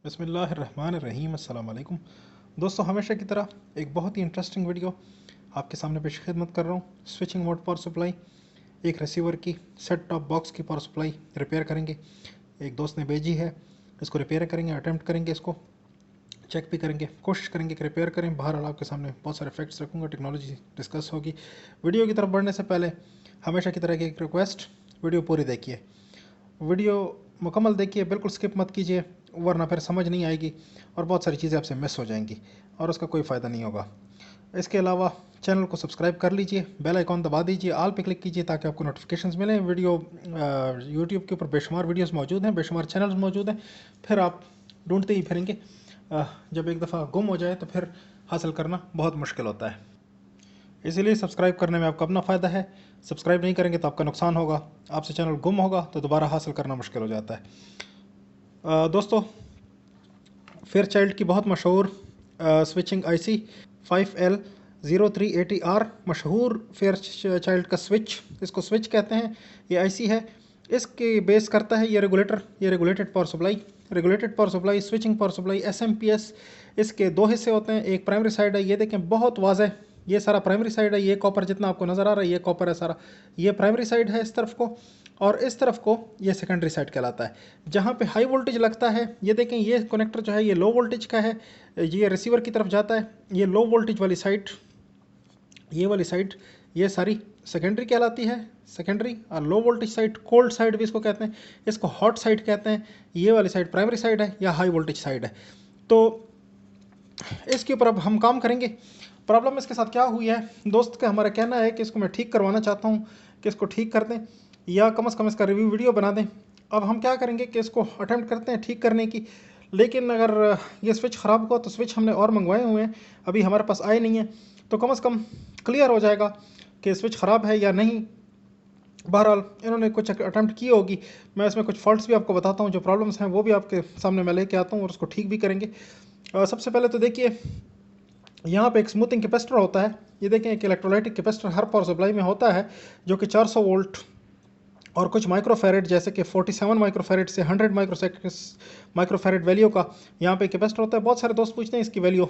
बिस्मिल्लाहिर्रहमानिर्रहीम अस्सलाम वालेकुम। दोस्तों, हमेशा की तरह एक बहुत ही इंटरेस्टिंग वीडियो आपके सामने पेश खिदमत कर रहा हूँ। स्विचिंग मोड पावर सप्लाई, एक रिसीवर की सेट टॉप बॉक्स की पावर सप्लाई रिपेयर करेंगे। एक दोस्त ने भेजी है, इसको रिपेयर करेंगे, अटैम्प्ट करेंगे, इसको चेक भी करेंगे, कोशिश करेंगे कि रिपेयर करें। बहरहाल आपके सामने बहुत सारे फैक्ट्स रखूँगा, टेक्नोलॉजी डिस्कस होगी। वीडियो की तरफ बढ़ने से पहले हमेशा की तरह की एक रिक्वेस्ट, वीडियो पूरी देखिए, वीडियो मुकम्मल देखिए, बिल्कुल स्किप मत कीजिए, वरना फिर समझ नहीं आएगी और बहुत सारी चीज़ें आपसे मिस हो जाएंगी और उसका कोई फ़ायदा नहीं होगा। इसके अलावा चैनल को सब्सक्राइब कर लीजिए, बेल आइकॉन दबा दीजिए, ऑल पे क्लिक कीजिए ताकि आपको नोटिफिकेशंस मिलें। वीडियो यूट्यूब के ऊपर बेशुमार वीडियोस मौजूद हैं, बेशुमार चैनल्स मौजूद हैं, फिर आप ढूंढते ही फिरेंगे। जब एक दफ़ा गुम हो जाए तो फिर हासिल करना बहुत मुश्किल होता है। इसीलिए सब्सक्राइब करने में आपका अपना फ़ायदा है। सब्सक्राइब नहीं करेंगे तो आपका नुकसान होगा, आपसे चैनल गुम होगा तो दोबारा हासिल करना मुश्किल हो जाता है। दोस्तों, फेयर चाइल्ड की बहुत मशहूर स्विचिंग आईसी 5L0380R, मशहूर फेयर चाइल्ड का स्विच, इसको स्विच कहते हैं, ये आईसी है। इसके बेस करता है ये रेगुलेटर, ये regulated power supply, regulated power supply, switching power supply, SMPS. इसके दो हिस्से होते हैं, एक प्राइमरी साइड है, ये देखें बहुत वाज़ेह, ये सारा प्राइमरी साइड है। ये कॉपर जितना आपको नज़र आ रहा है, ये कॉपर है सारा, ये प्राइमरी साइड है इस तरफ को, और इस तरफ को ये सेकेंडरी साइड कहलाता है। जहाँ पे हाई वोल्टेज लगता है, ये देखें ये कनेक्टर जो है ये लो वोल्टेज का है, ये रिसीवर की तरफ जाता है। ये लो वोल्टेज वाली साइड, ये वाली साइड, ये सारी सेकेंडरी कहलाती है, सेकेंडरी। और low voltage side, cold side भी इसको कहते हैं, इसको हॉट साइड कहते हैं। ये वाली साइड प्राइमरी साइड है या हाई वोल्टेज साइड है। तो इसके ऊपर अब हम काम करेंगे। प्रॉब्लम इसके साथ क्या हुई है, दोस्त का हमारा कहना है कि इसको मैं ठीक करवाना चाहता हूँ, कि इसको ठीक कर दें या कम से कम इसका रिव्यू वीडियो बना दें। अब हम क्या करेंगे कि इसको अटैम्प्ट करते हैं ठीक करने की, लेकिन अगर ये स्विच ख़राब हुआ तो स्विच हमने और मंगवाए हुए हैं, अभी हमारे पास आए नहीं हैं, तो कम से कम क्लियर हो जाएगा कि स्विच ख़राब है या नहीं। बहरहाल इन्होंने कुछ अटैम्प्ट की होगी, मैं इसमें कुछ फॉल्ट्स भी आपको बताता हूँ, जो प्रॉब्लम्स हैं वो भी आपके सामने मैं लेके आता हूँ और उसको ठीक भी करेंगे। सबसे पहले तो देखिए, यहाँ पे एक स्मूथिंग कैपेसिटर होता है। ये देखें, एक इलेक्ट्रोलाइटिक कैपेसिटर हर पावर सप्लाई में होता है, जो कि 400 वोल्ट और कुछ माइक्रोफेरेड, जैसे कि 47 माइक्रोफेरेड से 100 माइक्रोफेरेड वैल्यू का यहाँ पे कैपेसिटर होता है। बहुत सारे दोस्त पूछते हैं इसकी वैल्यू,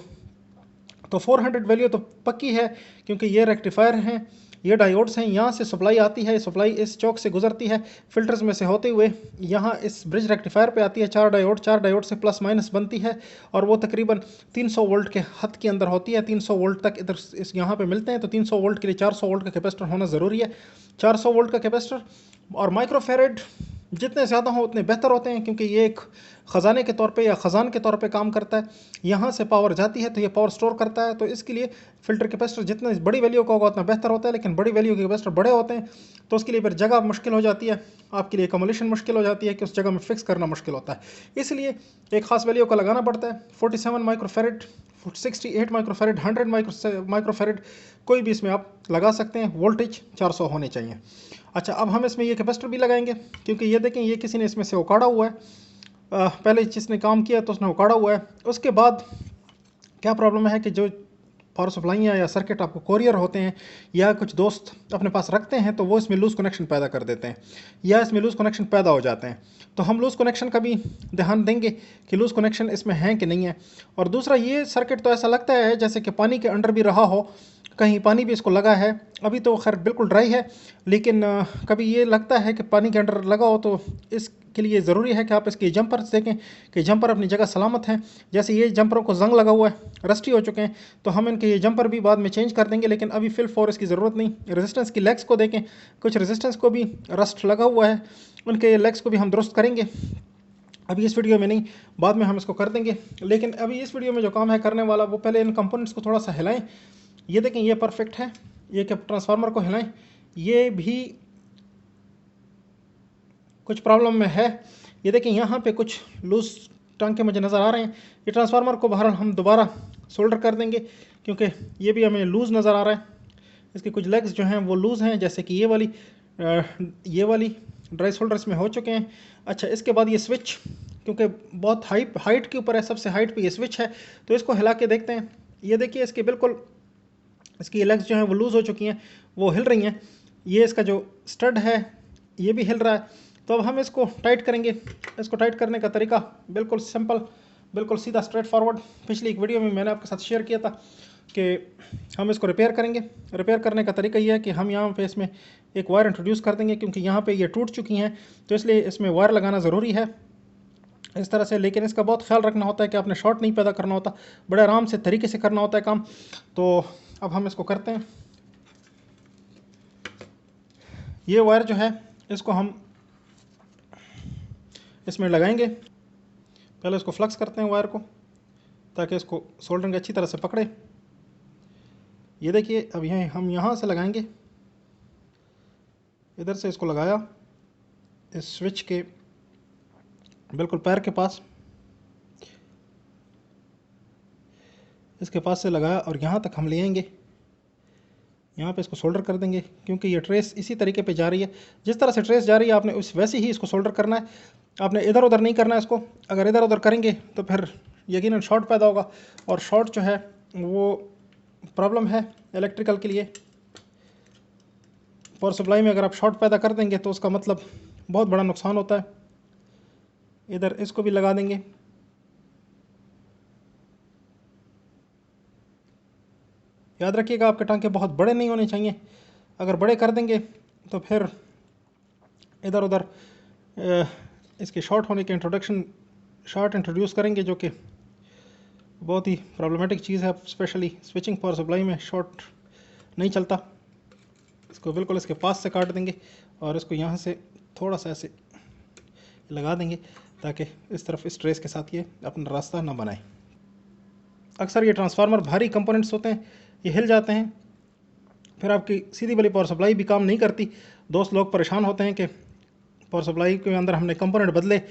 तो 400 वैल्यू तो पक्की है, क्योंकि ये रेक्टिफायर हैं, ये डायोड्स हैं, यहाँ से सप्लाई आती है, सप्लाई इस चौक से गुजरती है, फिल्टर्स में से होते हुए यहाँ इस ब्रिज रेक्टिफायर पे आती है। चार डायोड से प्लस माइनस बनती है, और वो तकरीबन 300 वोल्ट के हद के अंदर होती है। 300 वोल्ट तक इधर इस यहाँ पे मिलते हैं, तो 300 वोल्ट के लिए 400 वोल्ट का कैपेसिटर होना ज़रूरी है। 400 वोल्ट का कैपेसिटर और माइक्रोफेरेड जितने ज़्यादा हों उतने बेहतर होते हैं, क्योंकि ये एक ख़जाने के तौर पे या ख़जान के तौर पे काम करता है। यहाँ से पावर जाती है तो ये पावर स्टोर करता है, तो इसके लिए फ़िल्टर कैपेसिटर जितना बड़ी वैल्यू का होगा उतना बेहतर होता है। लेकिन बड़ी वैल्यू के कैपेसिटर बड़े होते हैं तो उसके लिए फिर जगह मुश्किल हो जाती है, आपके लिए कमोलेशन मुश्किल हो जाती है, कि उस जगह में फिक्स करना मुश्किल होता है। इसलिए एक ख़ास वैल्यू का लगाना पड़ता है। 47 माइक्रोफेरेड, 68 माइक्रोफेरेड, 100 माइक्रोफेरेड, कोई भी इसमें आप लगा सकते हैं। वोल्टेज 400 होने चाहिए। अच्छा, अब हम इसमें ये कैपेसिटर भी लगाएंगे, क्योंकि ये देखें ये किसी ने इसमें से उकाड़ा हुआ है, पहले जिसने काम किया तो उसने उकाड़ा हुआ है। उसके बाद क्या प्रॉब्लम है कि जो पावर सप्लाइयाँ या सर्किट आपको कोरियर होते हैं या कुछ दोस्त अपने पास रखते हैं, तो वो इसमें लूज़ कनेक्शन पैदा कर देते हैं या इसमें लूज़ कनेक्शन पैदा हो जाते हैं। तो हम लूज़ कनेक्शन का भी ध्यान देंगे कि लूज़ कनेक्शन इसमें हैं कि नहीं है। और दूसरा, ये सर्किट तो ऐसा लगता है जैसे कि पानी के अंडर भी रहा हो, कहीं पानी भी इसको लगा है। अभी तो खैर बिल्कुल ड्राई है, लेकिन कभी ये लगता है कि पानी के अंडर लगा हो, तो इसके लिए ज़रूरी है कि आप इसके जंपर देखें कि जंपर अपनी जगह सलामत हैं। जैसे ये जंपरों को जंग लगा हुआ है, रस्टी हो चुके हैं, तो हम इनके ये जंपर भी बाद में चेंज कर देंगे, लेकिन अभी फिल फॉर इसकी ज़रूरत नहीं। रेजिस्टेंस की लेग्स को देखें, कुछ रेजिस्टेंस को भी रस्ट लगा हुआ है, उनके लेग्स को भी हम दुरुस्त करेंगे। अभी इस वीडियो में नहीं, बाद में हम इसको कर देंगे। लेकिन अभी इस वीडियो में जो काम है करने वाला, वो पहले इन कंपोनेंट्स को थोड़ा सा हिलाएं। ये देखें ये परफेक्ट है, ये क्या ट्रांसफार्मर को हिलाएं, ये भी कुछ प्रॉब्लम में है। ये देखें यहाँ पे कुछ लूज टांके मुझे नज़र आ रहे हैं। ये ट्रांसफार्मर को बहरहाल हम दोबारा सोल्डर कर देंगे, क्योंकि ये भी हमें लूज़ नज़र आ रहा है। इसके कुछ लेग्स जो हैं वो लूज़ हैं, जैसे कि ये वाली ड्राई सोल्डर्स में हो चुके हैं। अच्छा, इसके बाद ये स्विच, क्योंकि बहुत हाइट के ऊपर है, सबसे हाइट पे ये स्विच है, तो इसको हिला के देखते हैं। ये देखिए इसके बिल्कुल, इसकी लेग्स जो हैं वो लूज़ हो चुकी हैं, वो हिल रही हैं। ये इसका जो स्टड है ये भी हिल रहा है। तो अब हम इसको टाइट करेंगे। इसको टाइट करने का तरीका बिल्कुल सिंपल, बिल्कुल सीधा स्ट्रेट फॉरवर्ड। पिछली एक वीडियो में मैंने आपके साथ शेयर किया था कि हम इसको रिपेयर करेंगे। रिपेयर करने का तरीका ये है कि हम यहाँ पे इसमें एक वायर इंट्रोड्यूस कर देंगे, क्योंकि यहाँ पे ये टूट चुकी हैं तो इसलिए इसमें वायर लगाना ज़रूरी है इस तरह से। लेकिन इसका बहुत ख्याल रखना होता है कि आपने शॉर्ट नहीं पैदा करना होता, बड़े आराम से तरीके से करना होता है काम। तो अब हम इसको करते हैं। ये वायर जो है इसको हम इसमें लगाएंगे। पहले इसको फ्लक्स करते हैं वायर को, ताकि इसको सोल्डरिंग अच्छी तरह से पकड़े। ये देखिए, अब यह हम यहाँ से लगाएंगे, इधर से इसको लगाया इस स्विच के बिल्कुल पैर के पास, इसके पास से लगाया और यहाँ तक हम ले आएंगे। यहाँ पे इसको सोल्डर कर देंगे, क्योंकि ये ट्रेस इसी तरीके पे जा रही है। जिस तरह से ट्रेस जा रही है आपने उस वैसे ही इसको सोल्डर करना है, आपने इधर उधर नहीं करना है इसको। अगर इधर उधर करेंगे तो फिर यकीनन शॉर्ट पैदा होगा, और शॉर्ट जो है वो प्रॉब्लम है इलेक्ट्रिकल के लिए। पावर सप्लाई में अगर आप शॉर्ट पैदा कर देंगे तो उसका मतलब बहुत बड़ा नुकसान होता है। इधर इसको भी लगा देंगे। याद रखिएगा आपके टांके बहुत बड़े नहीं होने चाहिए, अगर बड़े कर देंगे तो फिर इधर उधर इसके शॉर्ट होने के शॉर्ट इंट्रोड्यूस करेंगे, जो कि बहुत ही प्रॉब्लमेटिक चीज़ है। स्पेशली स्विचिंग पावर सप्लाई में शॉर्ट नहीं चलता। इसको बिल्कुल इसके पास से काट देंगे और इसको यहाँ से थोड़ा सा ऐसे लगा देंगे, ताकि इस तरफ इस ट्रेस के साथ ये अपना रास्ता ना बनाए। अक्सर ये ट्रांसफार्मर भारी कंपोनेंट्स होते हैं, ये हिल जाते हैं, फिर आपकी सीधी वाली पावर सप्लाई भी काम नहीं करती। दोस्त लोग परेशान होते हैं कि पावर सप्लाई के अंदर हमने कंपोनेंट बदले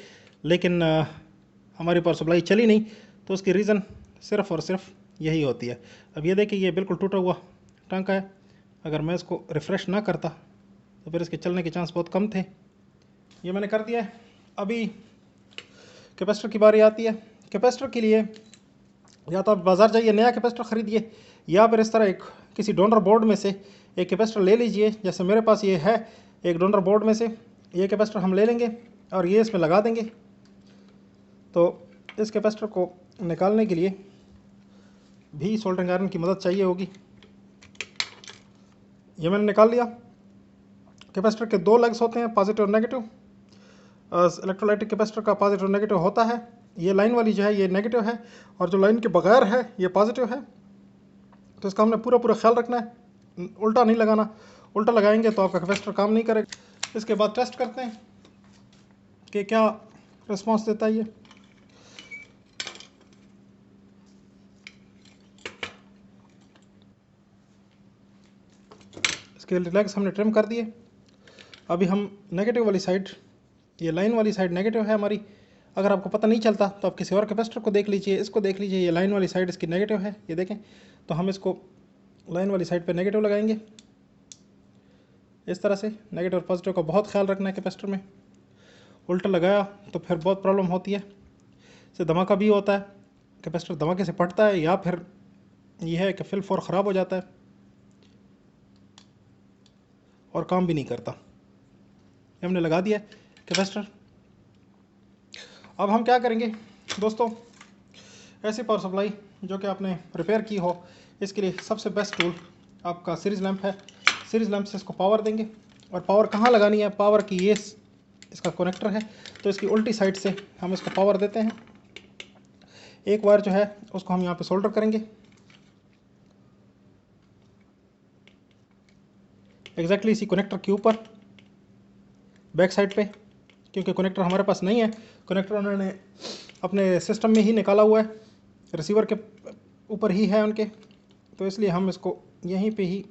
लेकिन हमारी पावर सप्लाई चली नहीं। तो उसकी रीज़न सिर्फ़ और सिर्फ यही होती है। अब ये देखिए, ये बिल्कुल टूटा हुआ टांका है। अगर मैं इसको रिफ़्रेश ना करता तो फिर इसके चलने के चांस बहुत कम थे। ये मैंने कर दिया है। अभी कैपेसिटर की बारी आती है। कैपेसिटर के लिए या तो आप बाज़ार जाइए नया कैपेसिटर ख़रीदिए, या फिर इस तरह एक किसी डोनर बोर्ड में से एक कैपेसिटर ले लीजिए। जैसे मेरे पास ये है, एक डोनर बोर्ड में से ये कैपेसिटर हम ले लेंगे और ये इसमें लगा देंगे। तो इस कैपेसिटर को निकालने के लिए भी सोल्डरिंग आयरन की मदद चाहिए होगी। ये मैंने निकाल लिया। कैपेसिटर के दो लेग्स होते हैं, पॉजिटिव और नेगेटिव। इलेक्ट्रोलाइटिक कैपेसिटर का पॉजिटिव और नेगेटिव होता है। ये लाइन वाली जो है ये नेगेटिव है, और जो लाइन के बगैर है ये पॉजिटिव है। तो इसका हमने पूरा ख्याल रखना है, उल्टा नहीं लगाना। उल्टा लगाएंगे तो आपका कैपेसिटर काम नहीं करेगा। इसके बाद टेस्ट करते हैं कि क्या रिस्पांस देता है ये। इसके लेग्स हमने ट्रिम कर दिए। अभी हम नेगेटिव वाली साइड, ये लाइन वाली साइड नेगेटिव है हमारी। अगर आपको पता नहीं चलता तो आप किसी और कैपेसिटर को देख लीजिए, इसको देख लीजिए। ये लाइन वाली साइड इसकी नेगेटिव है, ये देखें। तो हम इसको लाइन वाली साइड पे नेगेटिव लगाएंगे। इस तरह से नेगेटिव और पॉजिटिव का बहुत ख्याल रखना है कैपेसिटर में। उल्टा लगाया तो फिर बहुत प्रॉब्लम होती है, इससे धमाका भी होता है, कैपेसिटर धमाके से फटता है, या फिर यह है कि फिल फोर ख़राब हो जाता है और काम भी नहीं करता। ये हमने लगा दिया कैपेसिटर। अब हम क्या करेंगे दोस्तों, ऐसी पावर सप्लाई जो कि आपने रिपेयर की हो, इसके लिए सबसे बेस्ट टूल आपका सीरीज़ लैंप है। सीरीज़ लैंप से इसको पावर देंगे। और पावर कहाँ लगानी है, पावर की ये इसका कनेक्टर है, तो इसकी उल्टी साइड से हम इसको पावर देते हैं। एक वायर जो है उसको हम यहाँ पे सोल्डर करेंगे एग्जैक्टली इसी कनेक्टर के ऊपर, बैक साइड पे, क्योंकि कनेक्टर हमारे पास नहीं है। कनेक्टर उन्होंने अपने सिस्टम में ही निकाला हुआ है, रिसीवर के ऊपर ही है उनके। तो इसलिए हम इसको यहीं पे ही,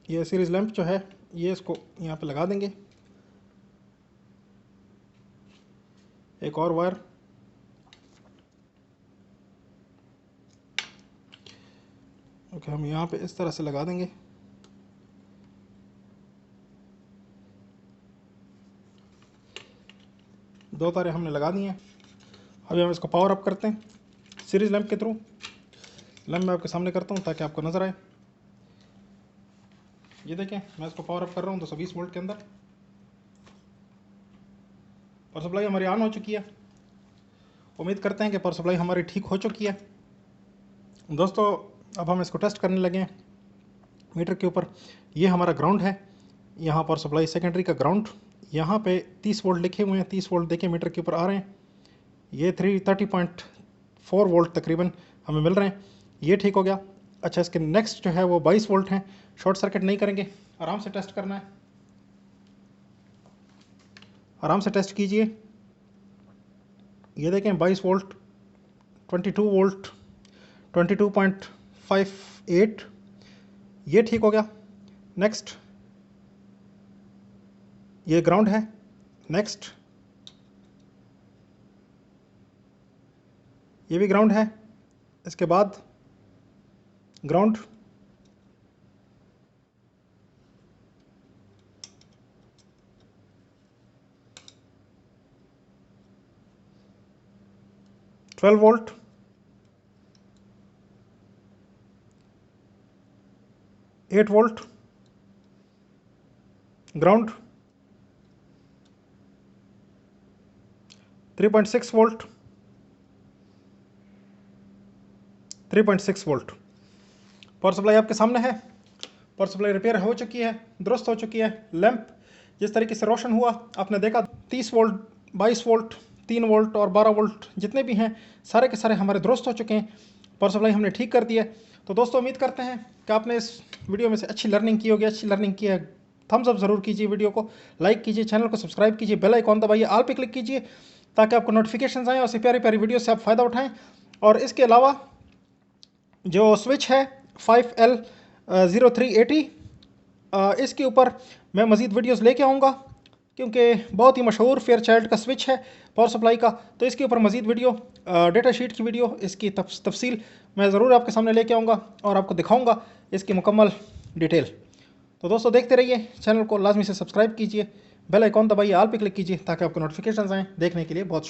ये सीरीज़ लैंप जो है ये इसको यहाँ पे लगा देंगे। एक और वायर ओके हम यहाँ पे इस तरह से लगा देंगे। दो तारे हमने लगा दिए हैं। अभी हम इसको पावर अप करते हैं सीरीज़ लैंप के थ्रू। लैंप मैं आपके सामने करता हूँ ताकि आपको नज़र आए। ये देखें, मैं इसको पावर अप कर रहा हूँ 220 वोल्ट के अंदर। पावर सप्लाई हमारी ऑन हो चुकी है। उम्मीद करते हैं कि पावर सप्लाई हमारी ठीक हो चुकी है। दोस्तों अब हम इसको टेस्ट करने लगे हैं मीटर के ऊपर। ये हमारा ग्राउंड है, यहाँ पावर सप्लाई सेकेंडरी का ग्राउंड, यहाँ पे 30 वोल्ट लिखे हुए हैं, 30 वोल्ट देखिए मीटर के ऊपर आ रहे हैं। ये 30.4 वोल्ट तकरीबन हमें मिल रहे हैं, ये ठीक हो गया। अच्छा, इसके नेक्स्ट जो है वो 22 वोल्ट हैं, शॉर्ट सर्किट नहीं करेंगे, आराम से टेस्ट करना है, आराम से टेस्ट कीजिए। ये देखें 22 वोल्ट, 22 वोल्ट, 22.58, ये ठीक हो गया। नेक्स्ट ये ग्राउंड है, नेक्स्ट ये भी ग्राउंड है, इसके बाद ground, twelve volt, eight volt, ground, 3.6 volt, 3.6 volt. Power supply आपके सामने है, पावर सप्लाई रिपेयर हो चुकी है, दुरुस्त हो चुकी है। लैंप जिस तरीके से रोशन हुआ आपने देखा, 30 वोल्ट, 22 वोल्ट, 3 वोल्ट और 12 वोल्ट जितने भी हैं सारे के सारे हमारे दुरुस्त हो चुके हैं। पावर सप्लाई हमने ठीक कर दी है। तो दोस्तों उम्मीद करते हैं कि आपने इस वीडियो में से अच्छी लर्निंग की होगी। अच्छी लर्निंग की है, थम्स अप ज़रूर कीजिए, वीडियो को लाइक कीजिए, चैनल को सब्सक्राइब कीजिए, बेल आइकॉन दबाइए, ऑल पे क्लिक कीजिए ताकि आपको नोटिफिकेशन आएँ और ऐसी प्यारी प्यारी वीडियो से आप फ़ायदा उठाएँ। और इसके अलावा जो स्विच है 5L0380, इसके ऊपर मैं मज़ीद वीडियोस लेके आऊँगा क्योंकि बहुत ही मशहूर फेयरचाइल्ड का स्विच है पावर सप्लाई का। तो इसके ऊपर मज़ीद वीडियो, डेटा शीट की वीडियो, इसकी तफसील मैं ज़रूर आपके सामने लेके आऊँगा और आपको दिखाऊँगा इसकी मुकम्मल डिटेल। तो दोस्तों देखते रहिए, चैनल को लाजमी से सब्सक्राइब कीजिए, बेल आइकॉन दबाइए, ऑल पे क्लिक कीजिए ताकि आपको नोटिफिकेशन आएँ। देखने के लिए बहुत शुक्रिया।